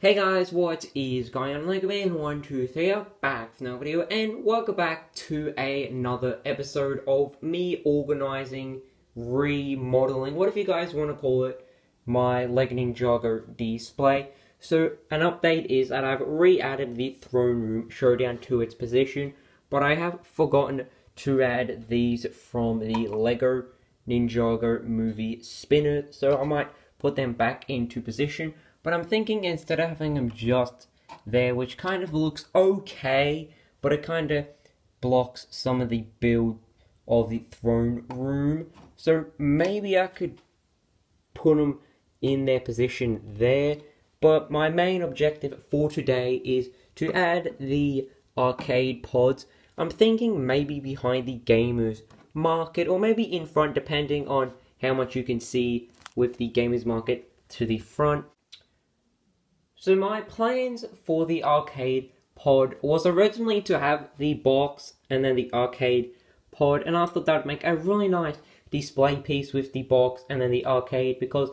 Hey guys, what is going on? Lego Man 123 back with another video, and welcome back to another episode of me organizing, remodeling, whatever you guys want to call it, my Lego Ninjago display. So an update is that I've re-added the throne room showdown to its position, but I have forgotten to add these from the Lego Ninjago movie spinner, so I might put them back into position. But I'm thinking instead of having them just there, which kind of looks okay, but it kind of blocks some of the build of the throne room. So maybe I could put them in their position there. But my main objective for today is to add the arcade pods. I'm thinking maybe behind the gamers market, or maybe in front, depending on how much you can see with the gamers market to the front. So my plans for the arcade pod was originally to have the box and then the arcade pod, and I thought that would make a really nice display piece with the box and then the arcade, because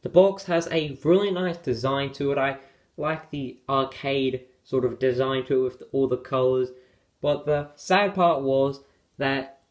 the box has a really nice design to it. I like the arcade sort of design to it with all the colors, but the sad part was that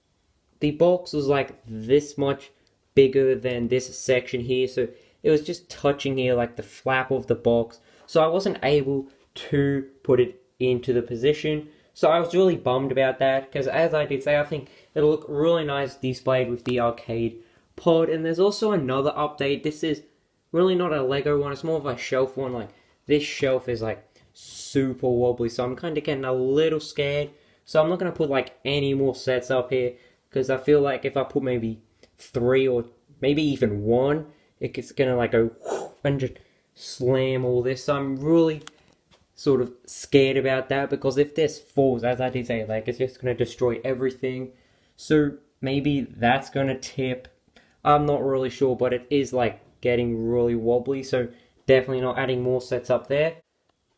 the box was like this much bigger than this section here, so it was just touching here like the flap of the box, so I wasn't able to put it into the position. So I was really bummed about that, because as I did say, I think it'll look really nice displayed with the arcade pod. And there's also another update. This is really not a Lego one, it's more of a shelf one. Like, this shelf is like super wobbly, so I'm kind of getting a little scared. So I'm not going to put like any more sets up here, because I feel like if I put maybe 3 or maybe even 1, it's going to like go and just slam all this. So I'm really sort of scared about that, because if this falls, as I did say, like, it's just going to destroy everything. So maybe that's going to tip. I'm not really sure, but it is like getting really wobbly, so definitely not adding more sets up there.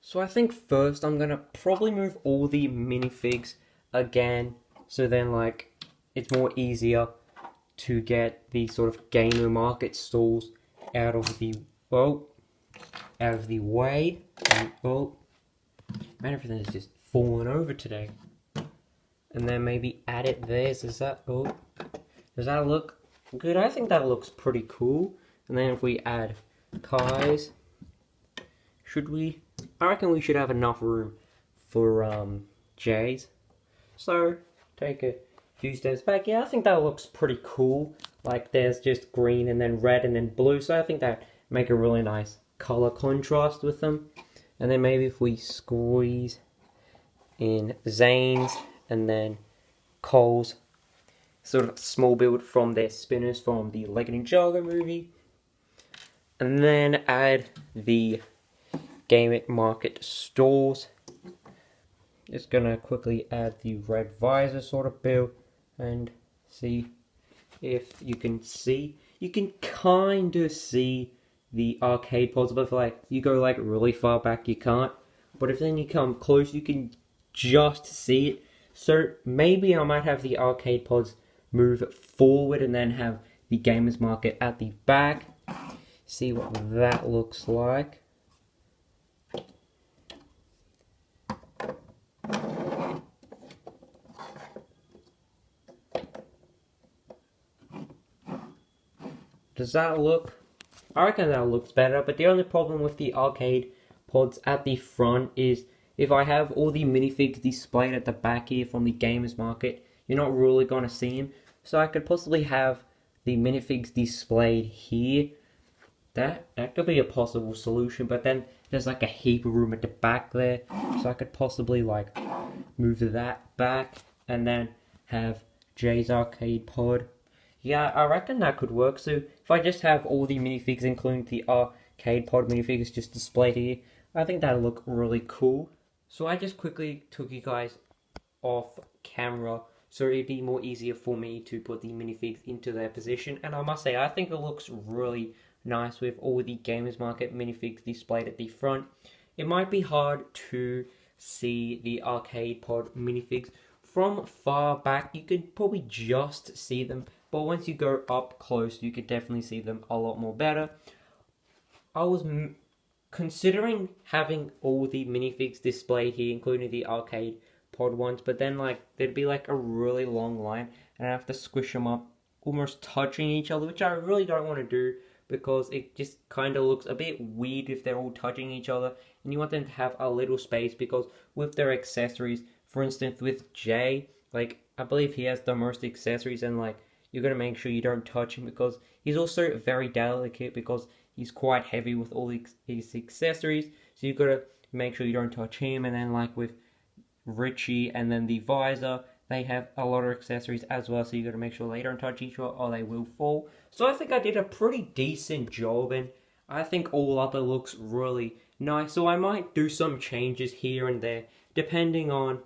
So I think first I'm going to probably move all the minifigs again, so then like it's more easier to get the sort of gamer market stalls out of the way. Oh, man, everything is just falling over today. And then maybe add it there. Does that look good? I think that looks pretty cool. And then if we add Kai's, should we? I reckon we should have enough room for Jay's. So take a few steps back. Yeah, I think that looks pretty cool. Like, there's just green and then red and then blue. So I think that make a really nice color contrast with them. And then maybe if we squeeze in Zane's and then Cole's sort of small build from their spinners from the Lego Ninjago movie, and then add the Game Market stalls. Just gonna quickly add the red visor sort of build and see if you can see. You can kind of see the arcade pods, but if like you go like really far back, you can't. But if then you come close, you can just see it. So maybe I might have the arcade pods move forward and then have the gamers market at the back. See what that looks like. Does that look? I reckon that looks better, but the only problem with the arcade pods at the front is if I have all the minifigs displayed at the back here from the gamers market, you're not really going to see them. So I could possibly have the minifigs displayed here. That could be a possible solution, but then there's like a heap of room at the back there, so I could possibly like move that back and then have Jay's arcade pod. Yeah, I reckon that could work. So if I just have all the minifigs, including the arcade pod minifigs, just displayed here, I think that'll look really cool. So I just quickly took you guys off camera, so it'd be more easier for me to put the minifigs into their position. And I must say, I think it looks really nice with all the Gamers Market minifigs displayed at the front. It might be hard to see the arcade pod minifigs from far back. You could probably just see them, but once you go up close, you could definitely see them a lot more better. I was considering having all the minifigs displayed here, including the arcade pod ones, but then like there'd be like a really long line and I have to squish them up almost touching each other, which I really don't want to do because it just kind of looks a bit weird if they're all touching each other, and you want them to have a little space because with their accessories, for instance with Jay, like I believe he has the most accessories, and like you're gonna make sure you don't touch him because he's also very delicate because he's quite heavy with all his accessories, so you've got to make sure you don't touch him. And then like with Richie and then the visor, they have a lot of accessories as well, so you got to make sure they don't touch each other or they will fall. So I think I did a pretty decent job, and I think all up it looks really nice. So I might do some changes here and there depending on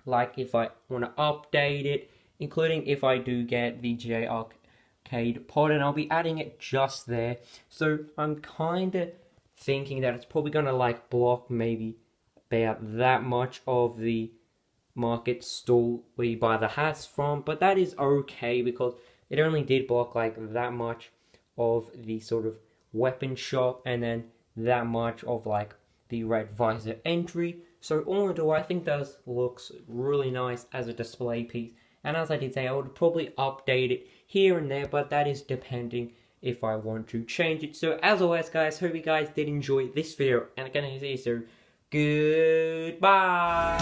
like if I want to update it, including if I do get the J Arcade pod, and I'll be adding it just there. So I'm kind of thinking that it's probably going to like block maybe about that much of the market stall where you buy the hats from, but that is okay because it only did block like that much of the sort of weapon shop and then that much of like the red visor entry. So all in all, I think that looks really nice as a display piece, and as I did say, I would probably update it here and there, but that is depending if I want to change it. So as always guys, hope you guys did enjoy this video, and again, I say so goodbye.